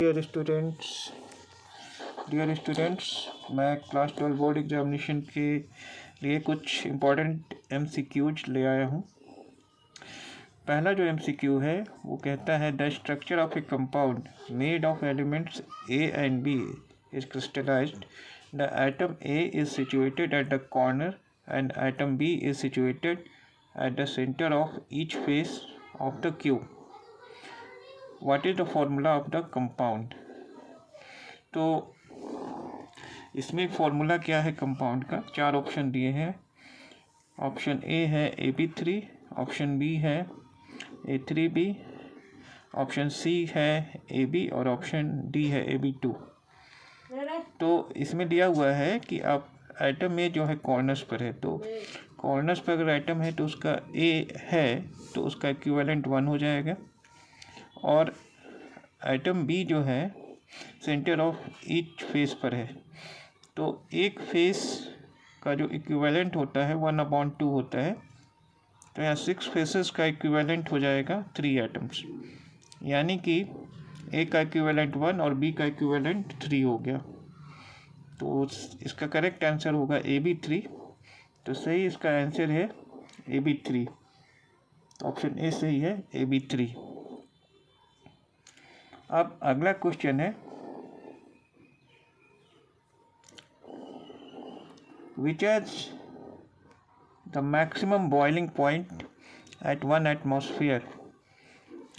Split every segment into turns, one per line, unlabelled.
Dear students, मैं class 12 board examination के लिए कुछ इम्पोर्टेंट MCQs ले आया हूँ। पहला जो MCQ है वो कहता है the structure of A compound made of elements A and B is crystallized. The atom A is situated at the corner and atom B is situated at the center of each face of the cube. What is the formula of the compound? तो इसमें formula क्या है compound का? चार option दिए हैं। Option A है AB3, option B है A3B, ऑप्शन सी है AB और ऑप्शन डी है AB2। तो इसमें दिया हुआ है कि आप आइटम में जो है कॉर्नर्स पर है, तो कॉर्नर्स पर अगर आइटम है तो उसका A है तो उसका इक्विवेलेंट 1 हो जाएगा, और आइटम B जो है सेंटर ऑफ ईच फेस पर है, तो एक फेस का जो इक्विवेलेंट होता है 1/2 होता है। तो यहाँ 6 फेसेस का इक्विवेलेंट हो जाएगा 3 एटम्स, यानी कि ए का इक्विवेलेंट 1 और बी का इक्विवेलेंट 3 हो गया। तो इसका करेक्ट आंसर होगा AB3। तो सही इसका आंसर है AB3। तो ऑप्शन ए सही है, AB3। अब अगला क्वेश्चन है which has the maximum boiling point at 1 atmosphere।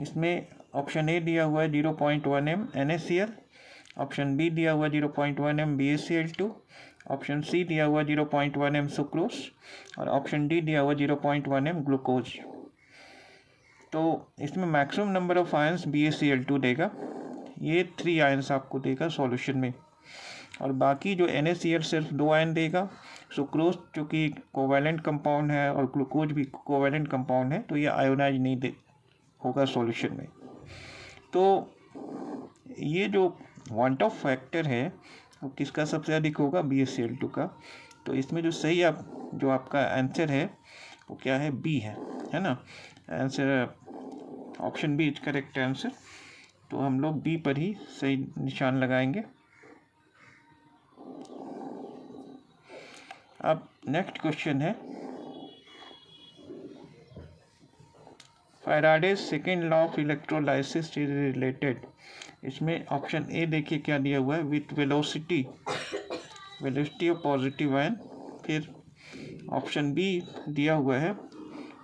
इसमें ऑप्शन ए दिया हुआ है 0.1 m NaCl, ऑप्शन बी दिया हुआ 0.1 m BaCl2, ऑप्शन सी दिया हुआ 0.1 m सुक्रोज और ऑप्शन डी दिया हुआ 0.1 m ग्लूकोज। तो इसमें maximum number of ions BaCl2 देगा, ये 3 आयंस आपको देगा सॉल्यूशन में, और बाकी जो NaCl सिर्फ 2 आयन देगा। सुक्रोज जो कि कोवैलेंट कंपाउंड है और ग्लूकोज भी कोवैलेंट कंपाउंड है, तो ये आयोनाइज नहीं दे होगा सॉल्यूशन में। तो ये जो वांट ऑफ फैक्टर है वो किसका सबसे अधिक होगा? BaCl2 का। तो इसमें जो सही जो आपका आंसर है वो क्या है? बी है ना। Answer option B is correct answer. तो हम लोग बी पर ही सही निशान लगाएंगे। अब नेक्स्ट क्वेश्चन है Faraday's second law of electrolysis is related. इसमें ऑप्शन ए देखिए क्या दिया हुआ है, with velocity of positive ion. फिर ऑप्शन बी दिया हुआ है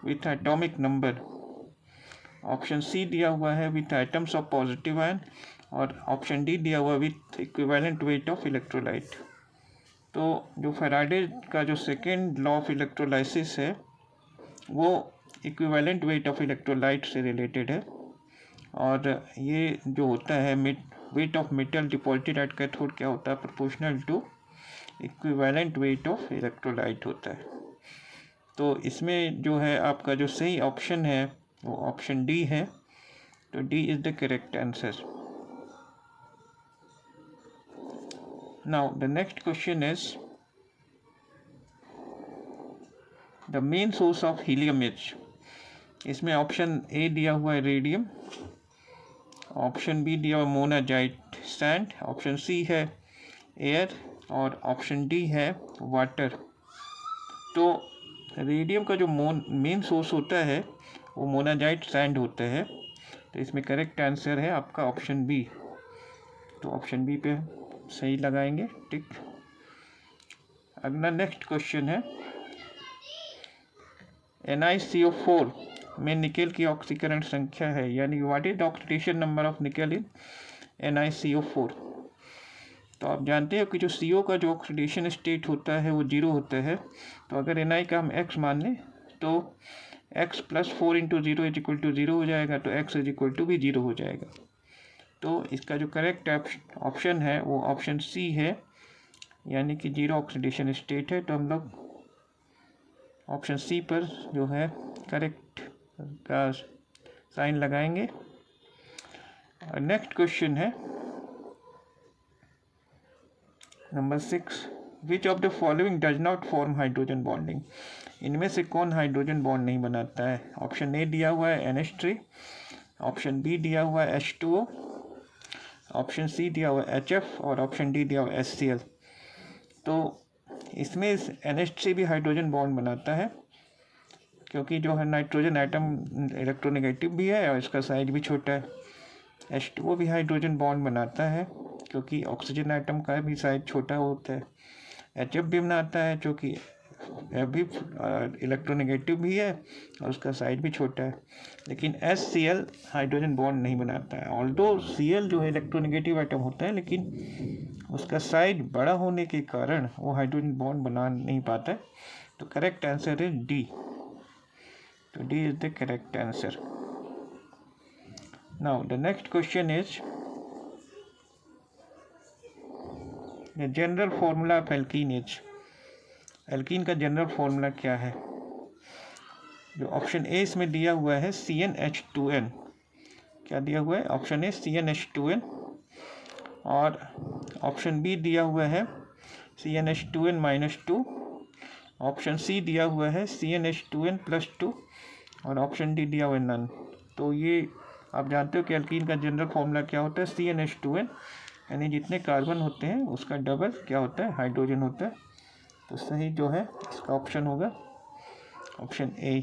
with atomic number, option C दिया हुआ है with items of positive ion, और ऑप्शन डी दिया हुआ with equivalent weight of electrolyte. तो जो फैराडे का जो सेकेंड लॉ ऑफ इलेक्ट्रोलाइसिस है वो इक्विवेलेंट वेट ऑफ इलेक्ट्रोलाइट से रिलेटेड है, और ये जो होता है weight of metal deposited at cathode क्या होता है? Proportional to equivalent weight of electrolyte होता है। तो इसमें जो है आपका जो सही ऑप्शन है वो ऑप्शन डी है। तो D is the correct answer. Now the next question is the main source of helium is। इसमें ऑप्शन ए दिया हुआ है रेडियम, ऑप्शन बी दिया हुआ मोनाजाइट सैंड, ऑप्शन सी है एयर और ऑप्शन डी है वाटर। तो रेडियम का जो मेन सोर्स होता है वो मोनाजाइट सैंड होता है। तो इसमें करेक्ट आंसर है आपका ऑप्शन बी। तो ऑप्शन बी पे सही लगाएंगे टिक। अगला नेक्स्ट क्वेश्चन है NiCO4 में निकेल की ऑक्सीकरण संख्या है, यानी what is the oxidation number of nickel in NiCO4। तो आप जानते हो कि जो CO का जो ऑक्सीडेशन स्टेट होता है वो 0 होता है। तो अगर Na का हम x मान लें तो x + 4 × 0 = 0 हो जाएगा, तो x = भी 0 हो जाएगा। तो इसका जो करेक्ट ऑप्शन है वो ऑप्शन सी है, यानी कि 0 ऑक्सीडेशन स्टेट है। तो हम लोग ऑप्शन सी पर जो है करेक्ट का साइन लगाएंगे। नेक्स्ट क्वेश्चन है number 6, which of the following does not form hydrogen bonding. इनमें से कौन हाइड्रोजन बॉन्ड नहीं बनाता है? ऑप्शन ए दिया हुआ है NH3, ऑप्शन बी दिया हुआ है H2O, ऑप्शन सी दिया हुआ है HF और ऑप्शन डी दिया हुआ है HCl। तो इसमें NH3 भी हाइड्रोजन बॉन्ड बनाता है, क्योंकि जो है नाइट्रोजन एटम इलेक्ट्रोनेगेटिव भी है और इसका साइज भी छोटा है। H2O भी हाइड्रोजन बॉन्ड बनाता है, क्योंकि ऑक्सीजन एटम का भी साइज छोटा होता है। HF भी बनाता है, जो कि भी इलेक्ट्रोनेगेटिव भी है और उसका साइज भी छोटा है। लेकिन HCl हाइड्रोजन बॉन्ड नहीं बनाता है। ऑल्दो Cl जो है इलेक्ट्रोनेगेटिव एटम होता है, लेकिन उसका साइज बड़ा होने के कारण वो हाइड्रोजन बॉन्ड बना नहीं पाता है। तो करेक्ट आंसर इज डी। तो D is the correct answer. Now the next question is the general formula of alkene is. Alkene का जनरल फॉर्मूला क्या है? जो ऑप्शन ए इसमें दिया हुआ है CnH2n। क्या दिया हुआ है? ऑप्शन ए CnH2n और ऑप्शन बी दिया हुआ है CnH2n-2। ऑप्शन सी दिया हुआ है CnH2n+2 और ऑप्शन डी दिया हुआ है नन। तो ये आप जानते हो कि एल्कीन का जनरल फॉर्मूला क्या होता है? CnH2n, यानी जितने कार्बन होते हैं उसका डबल क्या होता है? हाइड्रोजन होता है। तो सही जो है इसका ऑप्शन होगा ऑप्शन ए।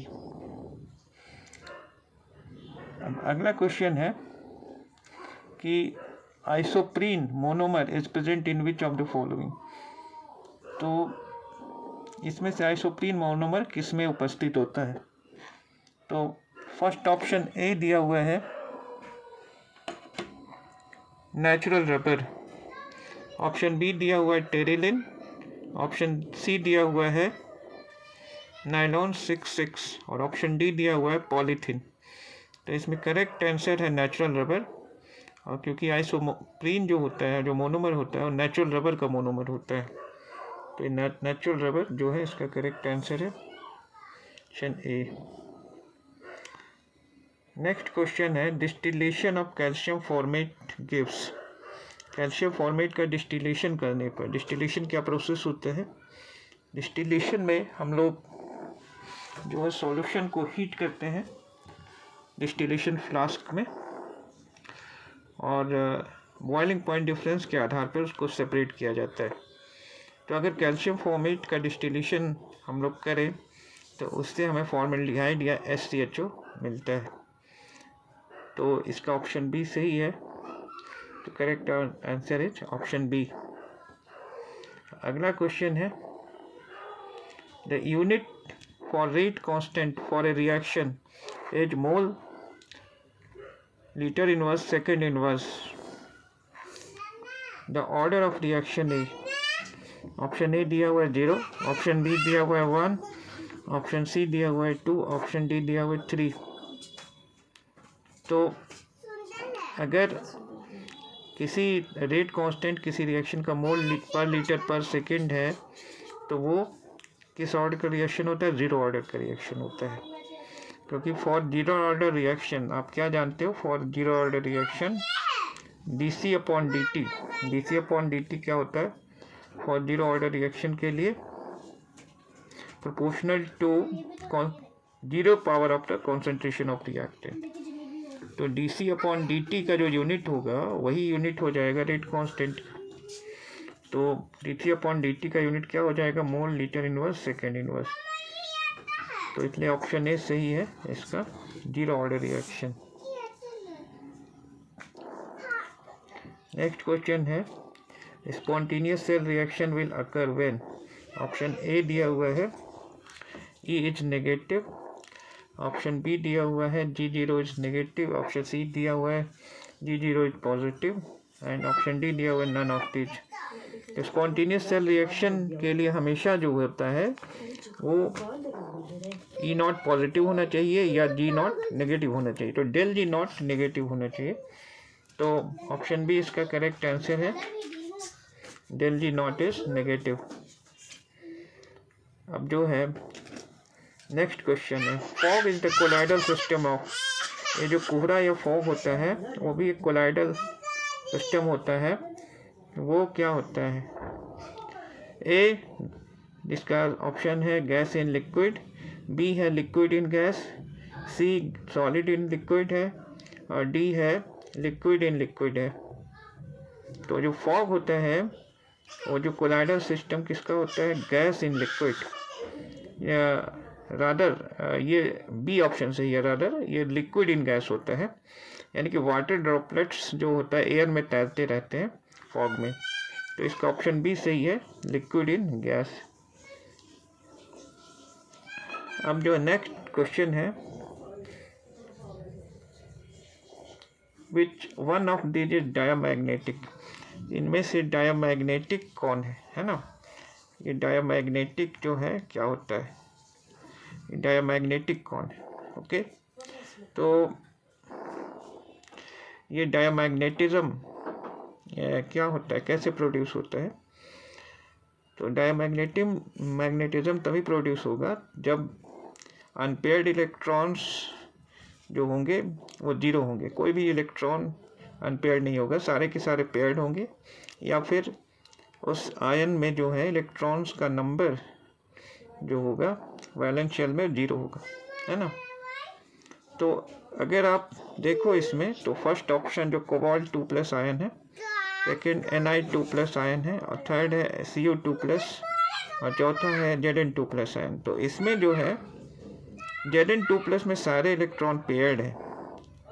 अब अगला क्वेश्चन है कि isoprene monomer is present in which of the following. तो इसमें से आइसोप्रीन मोनोमर किस में उपस्थित होता है? तो फर्स्ट ऑप्शन ए दिया हुआ है नेचुरल रबर, ऑप्शन बी दिया हुआ है टेरिलिन, ऑप्शन सी दिया हुआ है नायलॉन 66 और ऑप्शन डी दिया हुआ है पॉलीथीन। तो इसमें करेक्ट आंसर है नेचुरल रबर। और क्योंकि आइसोप्रीन जो होता है, जो मोनोमर होता है, वो नेचुरल रबर का मोनोमर होता है, तो नेचुरल रबर जो है इसका करेक्ट आंसर है ऑप्शन ए। नेक्स्ट क्वेश्चन है distillation of calcium formate gives. Calcium formate का डिस्टिलेशन करने पर, डिस्टिलेशन क्या प्रोसेस होता है? डिस्टिलेशन में हम लोग जो है सॉल्यूशन को हीट करते हैं डिस्टिलेशन फ्लास्क में, और बॉइलिंग पॉइंट डिफरेंस के आधार पर उसको सेपरेट किया जाता है। तो अगर कैल्शियम फॉर्मेट का डिस्टिलेशन हम लोग करें तो उससे हमें फॉर्मल्डिहाइड या SCHO मिलता है। तो इसका ऑप्शन बी सही है। तो correct answer is option B. अगला क्वेश्चन है the unit for rate constant for a reaction is mole litre inverse second inverse. The order of reaction is, option A दिया हुआ है 0, ऑप्शन बी दिया हुआ है 1, ऑप्शन सी दिया हुआ है 2, ऑप्शन डी दिया हुआ है 3। तो अगर किसी रेट कांस्टेंट किसी रिएक्शन का मोल पर लीटर पर सेकंड है तो वो किस ऑर्डर का रिएक्शन होता है? 0 ऑर्डर का रिएक्शन होता है। क्योंकि फॉर 0 ऑर्डर रिएक्शन आप क्या जानते हो? For 0 order reaction dC/dt, dC/dt क्या होता है? फॉर 0 ऑर्डर रिएक्शन के लिए proportional to 0 power of the concentration of reactant. तो dC/dt का जो यूनिट होगा वही यूनिट हो जाएगा रेट कांस्टेंट। तो dC/dt का यूनिट क्या हो जाएगा? Mole litre inverse second inverse. तो इसलिए ऑप्शन ए सही है इसका 0 ऑर्डर रिएक्शन। नेक्स्ट क्वेश्चन है spontaneous cell reaction will occur when. Option A दिया हुआ है E is negative, option B दिया हुआ है G0 is negative, option C दिया हुआ है G0 is positive and option D दिया हुआ है नन ऑफ दीज। तो स्पॉन्टेनियस सेल रिएक्शन के लिए हमेशा जो होता है वो E0 पॉजिटिव होना चाहिए या G0 नेगेटिव होना चाहिए। तो डेल G0 नेगेटिव होना चाहिए। तो ऑप्शन बी इसका करेक्ट आंसर है, डेल G0 इज नेगेटिव। अब जो है नेक्स्ट क्वेश्चन है fog is the colloidal system of. ये जो कोहरा या फॉग होता है वो भी एक कोलाइडल सिस्टम होता है। वो क्या होता है? ए जिसका ऑप्शन है गैस इन लिक्विड, बी है liquid in gas, C solid in liquid है और डी है लिक्विड इन लिक्विड है। तो जो फॉग होता है वो जो कोलाइडल सिस्टम किसका होता है, गैस इन लिक्विड, या रादर ये बी ऑप्शन सही है, रादर ये लिक्विड इन गैस होता है, यानी कि वाटर ड्रॉपलेट्स जो होता है एयर में तैरते रहते हैं फॉग में। तो इसका ऑप्शन बी सही है, लिक्विड इन गैस। अब जो नेक्स्ट क्वेश्चन है, which one of this is diamagnetic, इनमें से डायामैग्नेटिक कौन है ना। ये डायामैग्नेटिक जो है क्या होता है, डायामैग्नेटिक कौन है। ओके, तो ये डायामैग्नेटिज्म क्या होता है, कैसे प्रोड्यूस होता है। तो मैग्नेटिज्म तभी प्रोड्यूस होगा जब अनपेयर्ड इलेक्ट्रॉन्स जो होंगे वो जीरो होंगे, कोई भी इलेक्ट्रॉन अनपेयर्ड नहीं होगा, सारे के सारे पेयर्ड होंगे, या फिर उस आयन में जो है इलेक्ट्रॉन्स का नंबर जो होगा वैलेंस शेल में जीरो होगा, है ना। तो अगर आप देखो इसमें, तो फर्स्ट ऑप्शन जो कोबाल्ट 2+ आयन है, सेकेंड Ni2+ आयन है, और थर्ड है Cu2+, और चौथा है Zn2+ आयन। तो इसमें जो है Zn2+ में सारे इलेक्ट्रॉन पेयर्ड है,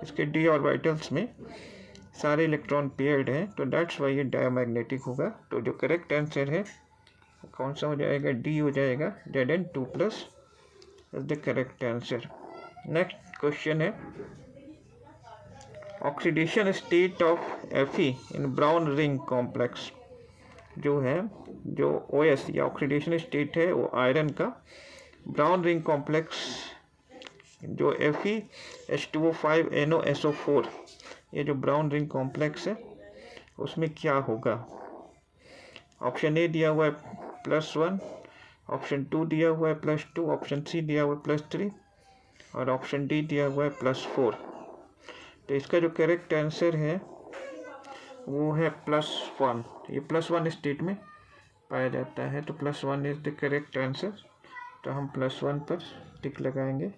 इसके d ऑर्बिटल्स में सारे इलेक्ट्रॉन पेयर्ड हैं, तो दैट्स वाई ये डायामैग्नेटिक होगा। तो जो करेक्ट आंसर है कौन सा हो जाएगा, डी हो जाएगा, Zn2+ is the correct answer. Next question है, oxidation state of Fe in brown ring complex, जो है जो OS या ऑक्सीडेशन स्टेट है वो आयरन का, ब्राउन रिंग कॉम्प्लेक्स जो FeH2O5NoSO4, ये जो ब्राउन रिंग कॉम्प्लेक्स है उसमें क्या होगा। ऑप्शन ए दिया हुआ है +1, ऑप्शन 2 दिया हुआ है +2, ऑप्शन सी दिया हुआ है +3, और ऑप्शन डी दिया हुआ है +4। तो इसका जो करेक्ट आंसर है वो है +1। ये +1 स्टेट में पाया जाता है, तो +1 इज द करेक्ट आंसर। तो हम +1 पर टिक लगाएंगे।